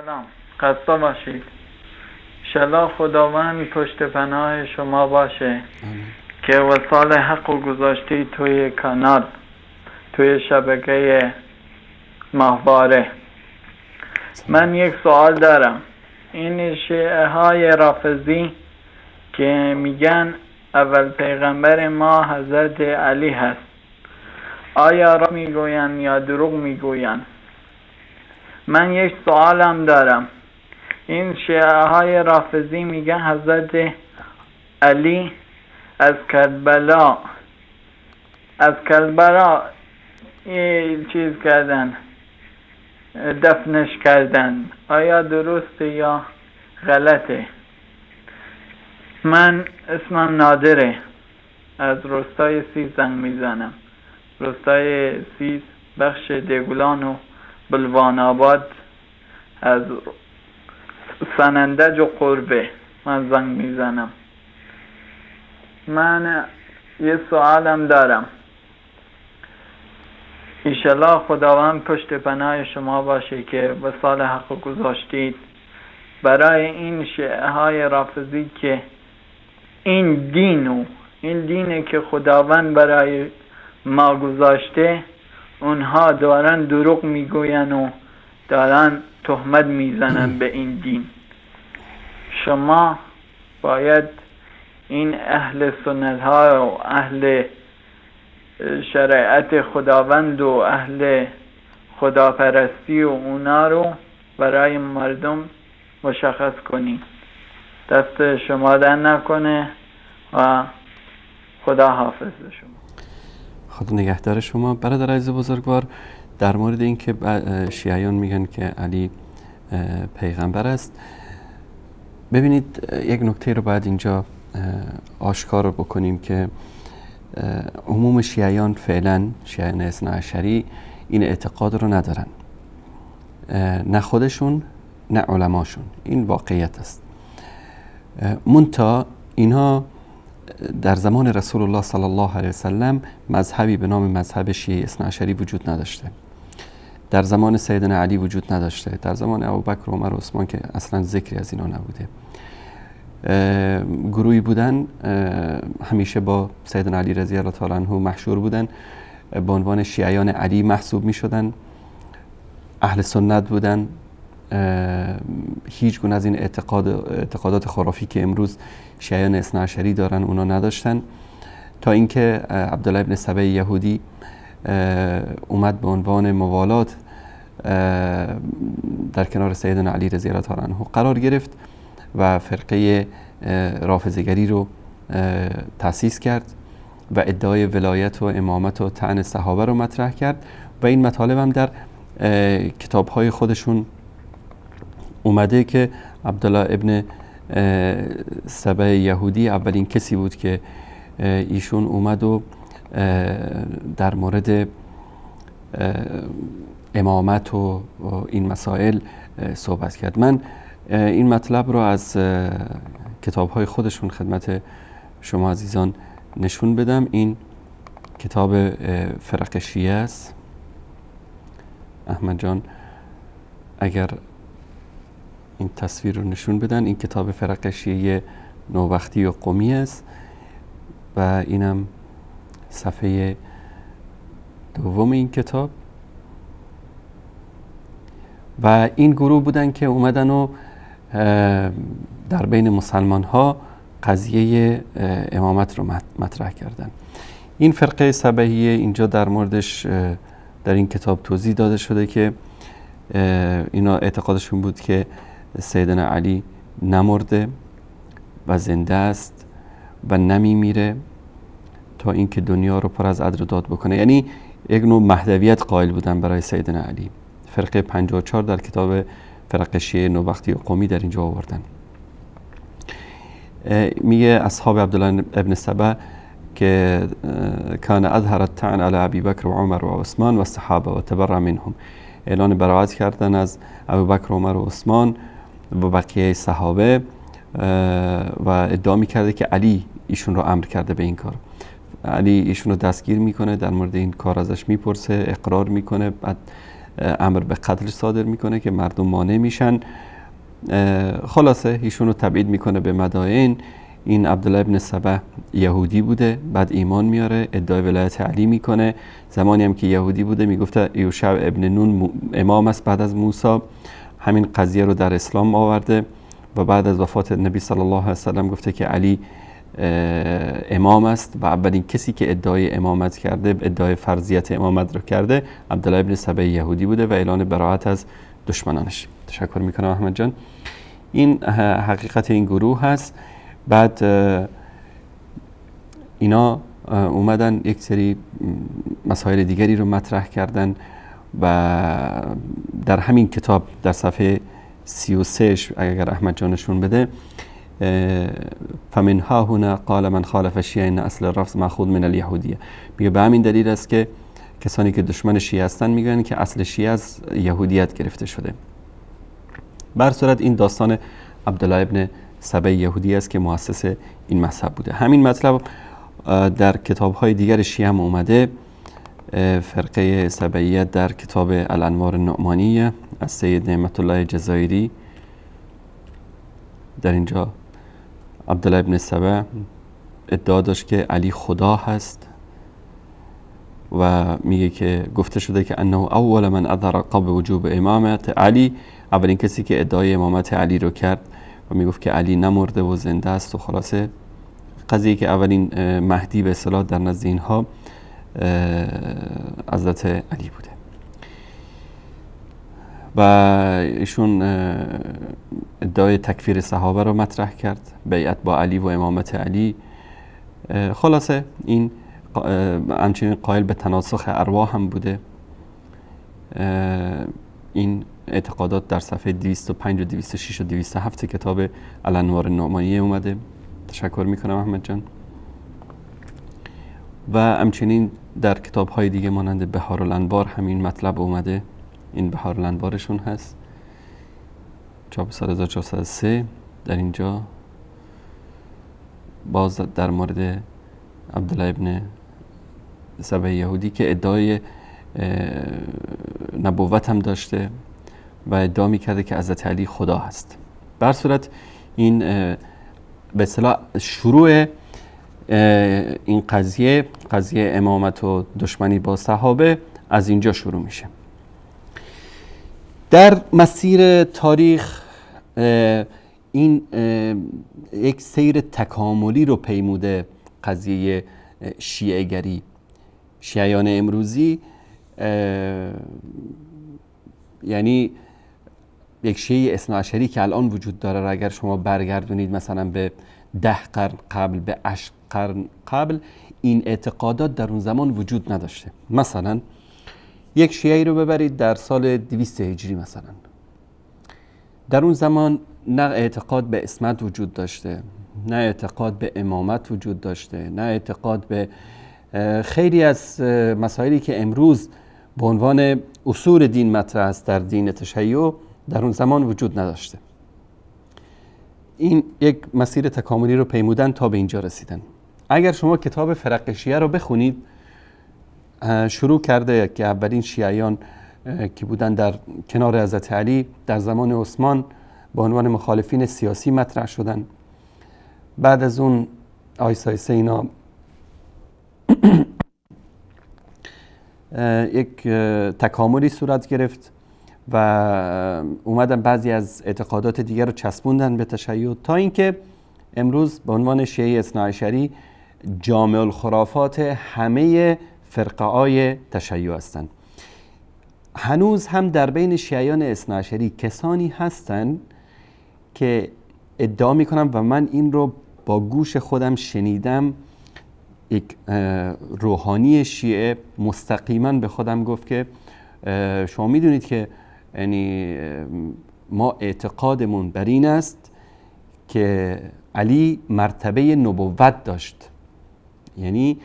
سلام، خسته باشید. انشالله خداوند پشت پناه شما باشه که وصال حق و گذاشتی توی کانال، توی شبکه ماهواره. من یک سوال دارم. این شیعه های رافضی که میگن اول پیغمبر ما حضرت علی هست، آیا را میگوین یا دروغ میگوین؟ من یک سوالم دارم. این شیعه های رافضی میگن حضرت علی از کربلا یه چیز کردن، دفنش کردن. آیا درسته یا غلطه؟ من اسمم نادره، از روستای سیز زنگ میزنم. روستای سیز، بخش دیگولان و بلوان آباد، از سنندج و قربه من زنگ میزنم. من یه سوالم دارم. انشالله خداوند پشت پناه شما باشه که وصال حق گذاشتید برای این شیعه های رافضی که این دینه که خداوند برای ما گذاشته، اونها دارن دروغ میگوین و دارن تهمت میزنن به این دین. شما باید این اهل سنت ها و اهل شریعت خداوند و اهل خداپرستی و اونا رو برای مردم مشخص کنید. دست شما در نکنه و خدا حافظ شما. خدا نگهدار شما. برادر عزیز بزرگوار، در مورد این که شیعیان میگن که علی پیغمبر است، ببینید یک نکته رو باید اینجا آشکار بکنیم که عموم شیعیان فعلا، شیعیان اثنا عشری، این اعتقاد رو ندارن، نه خودشون نه علماشون. این واقعیت است. منتها اینها در زمان رسول الله صلی الله علیه وسلم مذهبی به نام مذهب شیعه اثنا عشری وجود نداشته. در زمان سیدنا علی وجود نداشته. در زمان ابوبکر و عمر و عثمان که اصلا ذکری از اینا نبوده. گروهی بودن همیشه با سیدنا علی رضی الله تعالی عنه مشهور بودن، به عنوان شیعیان علی محسوب می شدن، اهل سنت بودن. هیچ گونه از این اعتقادات خرافی که امروز شیعیان اثنا عشری دارن اونا نداشتن، تا اینکه عبدالله ابن سبع یهودی اومد به عنوان موالات در کنار سیدنا علی رضی الله تعالی عنه قرار گرفت و فرقه رافضه‌گری رو تأسیس کرد و ادعای ولایت و امامت و طعن صحابه رو مطرح کرد و این مطالب هم در کتاب‌های خودشون اومده که عبدالله ابن سبع یهودی اولین کسی بود که ایشون اومد و در مورد امامت و این مسائل صحبت کرد. من این مطلب رو از کتاب‌های خودشون خدمت شما عزیزان نشون بدم. این کتاب فرق شیعه است. احمد جان اگر این تصویر رو نشون بدن، این کتاب فرق شیعه نوبختی و قمی است و اینم صفحه دوم این کتاب. و این گروه بودن که اومدن و در بین مسلمان ها قضیه امامت رو مطرح کردن. این فرقه سبعیه اینجا در موردش در این کتاب توضیح داده شده که اینا اعتقادشون بود که سیدنا علی نمرده و زنده است و نمیمیره تا اینکه دنیا رو پر از عدل و داد بکنه. یعنی یک نوع مهدویت قائل بودن برای سیدنا علی. فرقه 54 در کتاب فرق شیعه نوبختی و قمی در اینجا آوردن. میگه اصحاب عبدالله ابن سبع که کان اظهر الطعن علی ابی بکر و عمر و عثمان و الصحابه و تبرع منهم، اعلان براءت کردن از ابوبکر و عمر و عثمان و بقیه صحابه و ادعا میکرده که علی ایشون رو امر کرده به این کار. علی ایشون رو دستگیر میکنه، در مورد این کار ازش میپرسه، اقرار میکنه، بعد امر به قتل صادر میکنه که مردم مانع میشن. خلاصه ایشون رو تبعید میکنه به مدائن. این عبدالله ابن سبع یهودی بوده، بعد ایمان میاره، ادعای ولایت علی میکنه. زمانی هم که یهودی بوده میگفته یوشع ابن نون امام است بعد از موسی. همین قضیه رو در اسلام آورده و بعد از وفات نبی صلی الله علیه و سلم گفته که علی امام است و اولین کسی که ادعای امامت کرده، ادعای فرضیت امامت رو کرده، عبدالله ابن سبع یهودی بوده و اعلان براءت از دشمنانش. تشکر میکنم احمد جان. این حقیقت این گروه هست. بعد اینا اومدن یک سری مسائل دیگری رو مطرح کردن و در همین کتاب در صفحه 33 اگر احمد جانشون بده، فمنها هنا قال من خالف الشیعه ان اصل الرفض ماخوذ من الیهودیه. میگه به همین دلیل است که کسانی که دشمن شیعه هستن میگن که اصل شیعه از یهودیت گرفته شده. بر صورت این داستان عبدالله ابن سبع یهودی است که مؤسس این مذهب بوده. همین مطلب در کتاب‌های دیگر شیعه هم اومده. فرقه سبعیت در کتاب الانوار النعمانیه از سید نعمت الله جزایری، در اینجا عبدالله ابن سبع ادعا داشت که علی خدا هست و میگه که گفته شده که انه اول من اظهر قبل وجوب امامت علی، اولین کسی که ادعای امامت علی رو کرد و میگفت که علی نمرده و زنده است و خلاصه قضیه که اولین مهدی به اصطلاح در نزد اینها حضرت علی بوده. و ایشون ادعای تکفیر صحابه رو مطرح کرد، بیعت با علی و امامت علی. خلاصه این همچنین قائل به تناسخ ارواح هم بوده. این اعتقادات در صفحه 205 و 206 و 207 کتاب الانوار النعمانیه اومده. تشکر میکنم احمد جان. و همچنین در کتاب های دیگه مانند بهارالانوار همین مطلب اومده. این بهارالانوارشون هست، چاپ سال 1403. در اینجا باز در مورد عبدالله ابن سبع یهودی که ادعای نبوت هم داشته و ادعا میکرده که حضرت علی خدا هست. بر صورت این به اصطلاح شروع این قضیه امامت و دشمنی با صحابه از اینجا شروع میشه. در مسیر تاریخ این یک سیر تکاملی رو پیموده قضیه شیعه گری. شیعیان امروزی یعنی یک شیعه اثناعشری که الان وجود داره را اگر شما برگردونید مثلا به 10 قرن قبل، به 8 قرن قبل، این اعتقادات در اون زمان وجود نداشته. مثلا یک شیعی رو ببرید در سال 200 هجری مثلا، در اون زمان نه اعتقاد به اسمت وجود داشته، نه اعتقاد به امامت وجود داشته، نه اعتقاد به خیلی از مسائلی که امروز به عنوان اصول دین مطرح است در دین تشیع در اون زمان وجود نداشته. این یک مسیر تکاملی رو پیمودن تا به اینجا رسیدن. اگر شما کتاب فرق شیعه رو بخونید، شروع کرده که اولین شیعیان که بودن در کنار حضرت علی در زمان عثمان به عنوان مخالفین سیاسی مطرح شدن. بعد از اون آیسایسه اینا یک تکاملی صورت گرفت و اومدن بعضی از اعتقادات دیگر رو چسبوندن به تشیع تا اینکه امروز به عنوان شیعه اثناعشری جامع الخرافات همه فرقه های تشیع هستند. هنوز هم در بین شیعیان اثناعشری کسانی هستند که ادعا میکنم و من این رو با گوش خودم شنیدم، یک روحانی شیعه مستقیما به خودم گفت که شما میدونید که یعنی ما اعتقادمون بر این است که علی مرتبه نبوت داشت. یعنی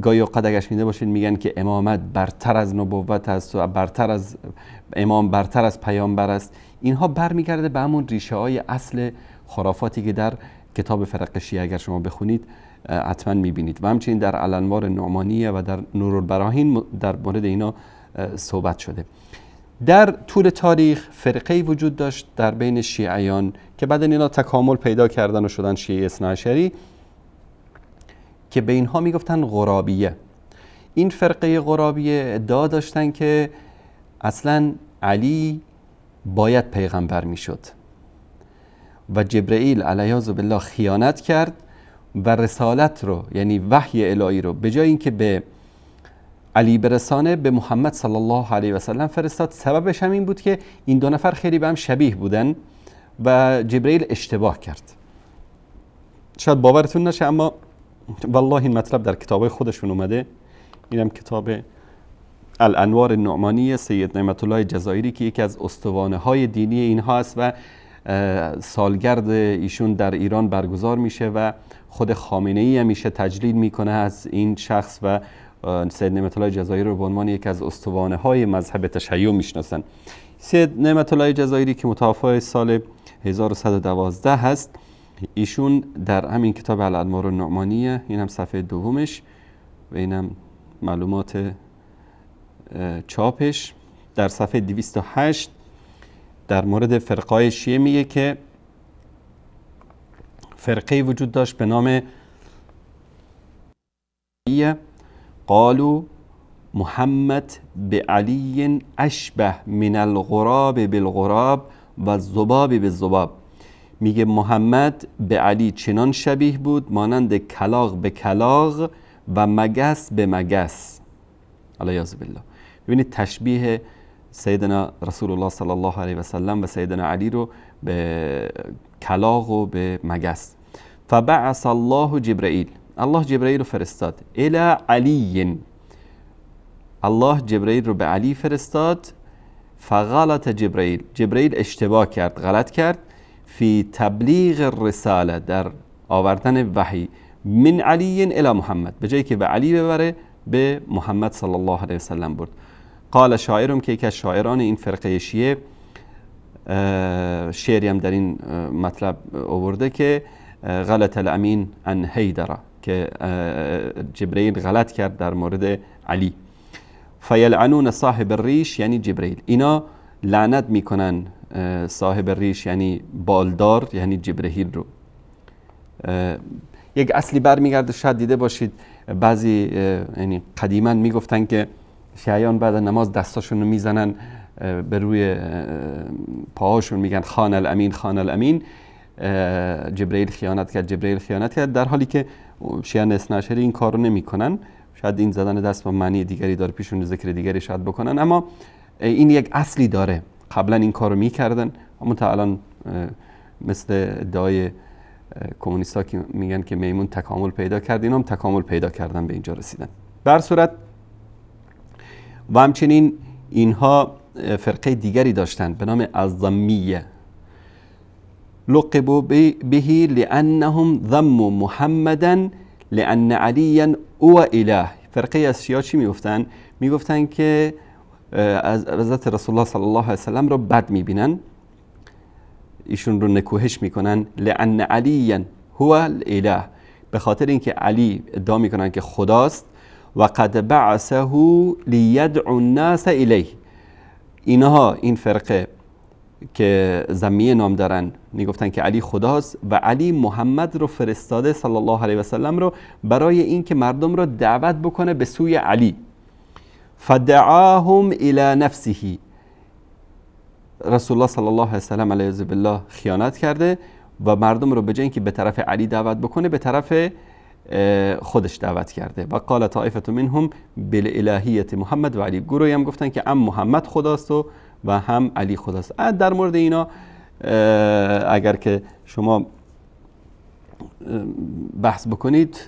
گاهی اوقات اگر شنیده باشید میگن که امامت برتر از نبوت است و برتر از امام برتر از پیامبر است. اینها برمیگرده به همون ریشه های اصل خرافاتی که در کتاب فرق شیعه اگر شما بخونید حتما میبینید و همچنین در الانوار النعمانیه و در نورالبراهین در مورد اینا صحبت شده. در طول تاریخ فرقه‌ای وجود داشت در بین شیعیان که بعد اینا تکامل پیدا کردن و شدن شیعه اثناعشری که به اینها میگفتن غرابیه. این فرقه غرابیه ادعا داشتن که اصلا علی باید پیغمبر میشد و جبرئیل علیه بالله خیانت کرد و رسالت رو، یعنی وحی الهی رو، به جای اینکه به علی برسانه به محمد صلی الله علیه و سلم فرستاد. سببش هم این بود که این دو نفر خیلی به هم شبیه بودن و جبرئیل اشتباه کرد. شاید باورتون نشه اما والله این مطلب در کتابای خودشون اومده. اینم کتاب الانوار النعمانی سید نعمت الله جزایری که یکی از استوانه های دینی اینها است و سالگرد ایشون در ایران برگزار میشه و خود خامنه ای همیشه تجلیل میکنه از این شخص و سید نعمت الله جزایری رو به عنوان یک از استوانه های مذهب تشیع میشناسن. سید نعمت الله جزایری که متوفی سال 1112 هست، ایشون در همین کتاب الانوار النعمانیه، این هم صفحه دومش و اینم معلومات چاپش، در صفحه 208 در مورد فرقای شیعه میگه که فرقه وجود داشت به نام قالوا محمد به علی اشبه من الغراب بالغراب و الذباب بالذباب. میگه محمد به علی چنان شبیه بود مانند کلاغ به کلاغ و مگس به مگس. علیه بالله. ببینید تشبیه سیدنا رسول الله صلی الله علیه و سلم و سیدنا علی رو به کلاغ و به مگس. فبعث الله جبرئیل، الله جبرئیل رو فرستاد. الی علی، الله جبرئیل رو به علی فرستاد. فغلط جبرئیل، جبرئیل اشتباه کرد، غلط کرد. فی تبلیغ الرساله، در آوردن وحی. من علی الی محمد، به جایی که به علی ببره به محمد صلی الله علیه و سلم برد. قال شاعرم، که یکی از شاعران این فرقه شیعه شعری هم در این مطلب آورده که غلط الامین عن حیدر، که جبرئیل غلط کرد در مورد علی. فیلعنون صاحب الریش، یعنی جبرئیل، اینا لعنت میکنن صاحب الریش یعنی بالدار، یعنی جبرئیل رو. یک اصلی برمیگرده، شاید دیده باشید بعضی یعنی قدیما میگفتن که شیعیان بعد نماز دستاشون رو میزنن به روی پاهاشون، میگن خان الامین خان الامین، جبرئیل خیانت کرد، جبرئیل خیانت کرد، در حالی که شیعیان اثناعشری این کارو نمیکنن. شاید این زدن دست با معنی دیگری داره، پیشون ذکر دیگری شاید بکنن، اما این یک اصلی داره. قبلا این کارو میکردن اما تا الان مثل ادعای کمونیستا که میگن که میمون تکامل پیدا کرد، اینا هم تکامل پیدا کردن به اینجا رسیدن. به هر صورت و همچنین اینها فرقه دیگری داشتن به نام الظمیه. لقبوا به لانهم ذموا محمدا لان علیا هو اله. فرقه از شیعه چی میگفتن؟ میگفتن که از حضرت رسول الله صلی الله علیه و سلم رو بد میبینن، ایشون رو نکوهش میکنن. لان علیا هو الاله، به خاطر اینکه علی ادعا میکنن که خداست. و قد بعثه لیدعو الناس الیه. اینها این فرقه که ذمیه نام دارن میگفتن که علی خداست و علی محمد رو فرستاده صلی الله علیه و سلم رو برای اینکه مردم رو دعوت بکنه به سوی علی. فدعاهم الی نفسه، رسول الله صلی الله علیه و سلم علیه بالله خیانت کرده و مردم رو به جای اینکه به طرف علی دعوت بکنه به طرف خودش دعوت کرده. و قال طائفه منهم بالالهیه محمد و علی، گروهی هم گفتن که هم محمد خداست و هم علی خداست. در مورد اینا اگر که شما بحث بکنید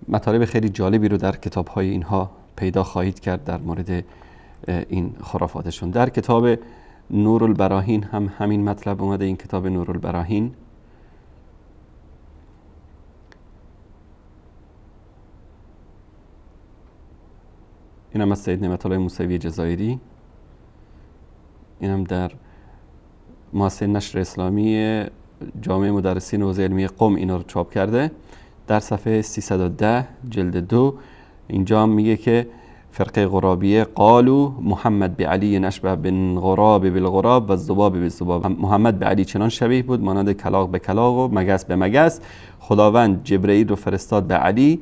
مطالب خیلی جالبی رو در کتاب‌های اینها پیدا خواهید کرد در مورد این خرافاتشون. در کتاب نور البراهین هم همین مطلب اومده. این کتاب نور البراهین این هم از سید نعمت الله موسوی جزایری، این هم در مؤسسه نشر اسلامی جامعه مدرسین حوزه علمی قم اینا رو چاپ کرده. در صفحه 310 جلد 2 اینجا هم میگه که فرقه غرابیه قالوا محمد به علی نشبه بن غراب بالغراب و الذباب بالذباب، محمد به علی چنان شبیه بود مانند کلاغ به کلاغ و مگس به مگس. خداوند جبرئیل رو فرستاد به علی،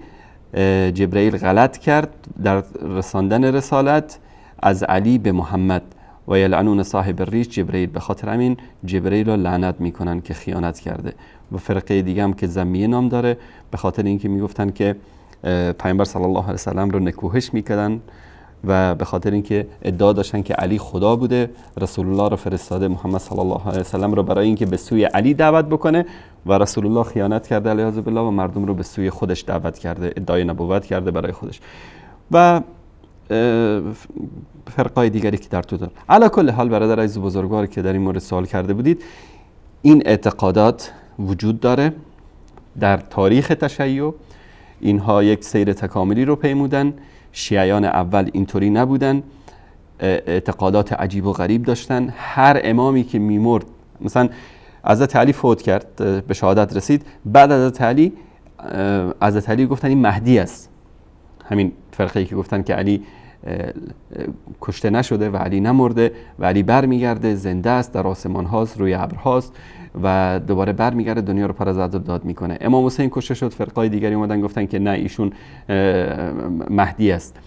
جبرئیل غلط کرد در رساندن رسالت از علی به محمد و یلعنون صاحب الریش، جبرئیل به خاطر همین جبرئیل رو لعنت میکنن که خیانت کرده. و فرقه دیگه هم که ذمیه نام داره به خاطر اینکه میگفتن که پیامبر صلی الله علیه و سلم رو نکوهش میکردن و به خاطر اینکه ادعا داشتن که علی خدا بوده، رسول الله رو فرستاده محمد صلی الله علیه و سلم رو برای اینکه به سوی علی دعوت بکنه و رسول الله خیانت کرده علیه بالله و مردم رو به سوی خودش دعوت کرده، ادعای نبوت کرده برای خودش. و فرقای دیگری که در تو داره. علی کل حال برادر عزیز بزرگوار که در این مورد سوال کرده بودید، این اعتقادات وجود داره در تاریخ تشیع. اینها یک سیر تکاملی رو پیمودن. شیعیان اول اینطوری نبودن، اعتقادات عجیب و غریب داشتن. هر امامی که میمرد، مثلا حضرت علی فوت کرد به شهادت رسید، بعد حضرت علی گفتن این مهدی است. همین فرقه‌ای که گفتن که علی کشته نشده و علی نمرده و علی برمیگرده، زنده است، در آسمان هاست، روی ابر هاست و دوباره برمیگرده دنیا رو پر از عذاب داد میکنه. امام حسین کشته شد، فرقای دیگری اومدن گفتن که نه ایشون مهدی است.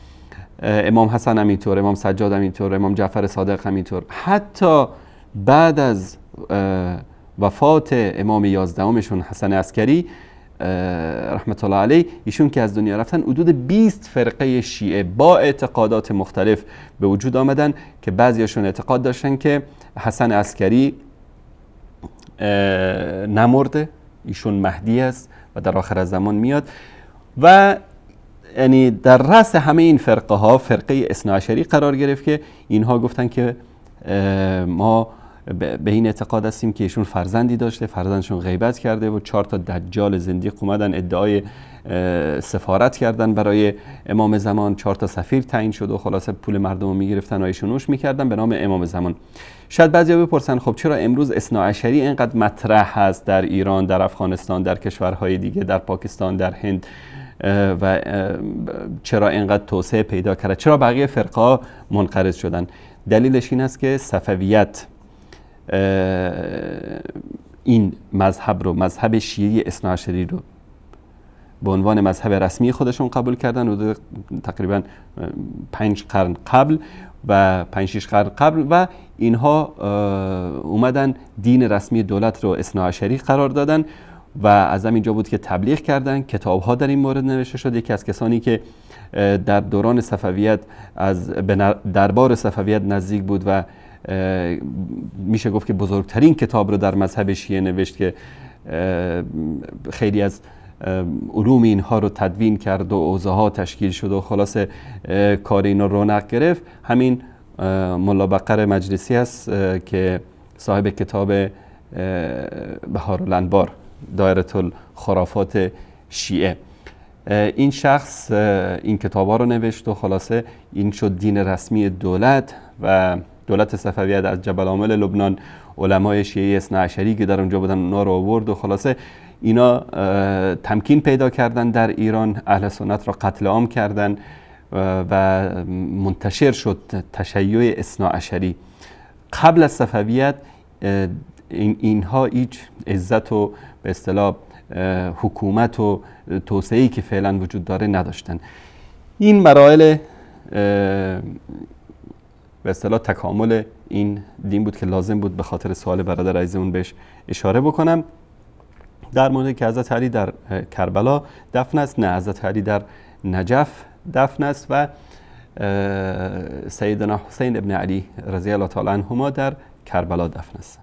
امام حسن همینطور، امام سجاد همینطور، امام جعفر صادق همینطور. حتی بعد از وفات امام 11 حسن عسکری رحمت الله علیه، ایشون که از دنیا رفتن، حدود 20 فرقه شیعه با اعتقادات مختلف به وجود آمدن که بعضیاشون اعتقاد داشتن که حسن عسکری نمرده، ایشون مهدی است و در آخر از زمان میاد. و یعنی در رأس همه این فرقه ها فرقه اثناعشری قرار گرفت که اینها گفتن که ما به این اعتقاد هستیم که ایشون فرزندی داشته، فرزندشون غیبت کرده و 4 تا دجال زندیق اومدن ادعای سفارت کردن برای امام زمان، 4 تا سفیر تعیین شد و خلاصه پول مردم رو میگرفتن و ایشونوش میکردن به نام امام زمان. شاید بعضیا بپرسن خب چرا امروز اثناعشری اینقدر مطرح هست در ایران، در افغانستان، در کشورهای دیگه، در پاکستان، در هند و چرا اینقدر توسعه پیدا کرده، چرا بقیه فرقه منقرض شدن؟ دلیلش این است که صفویت این مذهب رو، مذهب شیعی اثناعشری رو به عنوان مذهب رسمی خودشون قبول کردن و تقریبا 5 قرن قبل و 5-6 قرن قبل و اینها اومدن دین رسمی دولت رو اثناعشری قرار دادن و از همینجا بود که تبلیغ کردن. کتاب‌ها در این مورد نوشته شد. یکی از کسانی که در دوران صفویت به دربار صفویت نزدیک بود و میشه گفت که بزرگترین کتاب رو در مذهب شیعه نوشت که خیلی از علوم اینها رو تدوین کرد و اوضاعها تشکیل شد و خلاصه کار اینا رونق گرفت، همین ملا بقر مجلسی است که صاحب کتاب بهارالانوار، دایره الخرافات شیعه. این شخص این کتابا رو نوشت و خلاصه این شد دین رسمی دولت و دولت صفویت از جبل عامل لبنان علمای شیعه اثناعشری که در اونجا بودن اونا رو آورد و خلاصه اینا تمکین پیدا کردن در ایران، اهل سنت را قتل عام کردن و منتشر شد تشیع اثناعشری. قبل از صفویت اینها هیچ عزت و به اصطلاح حکومت و توسعه‌ای که فعلا وجود داره نداشتن. این مراحل به اصطلاح تکامل این دین بود که لازم بود به خاطر سوال برادر عزیزمون بهش اشاره بکنم. در مورد که حضرت علی در کربلا دفن است، نه، حضرت علی در نجف دفن است و سیدنا حسین ابن علی رضی الله تعالی عنهما در کربلا دفن است.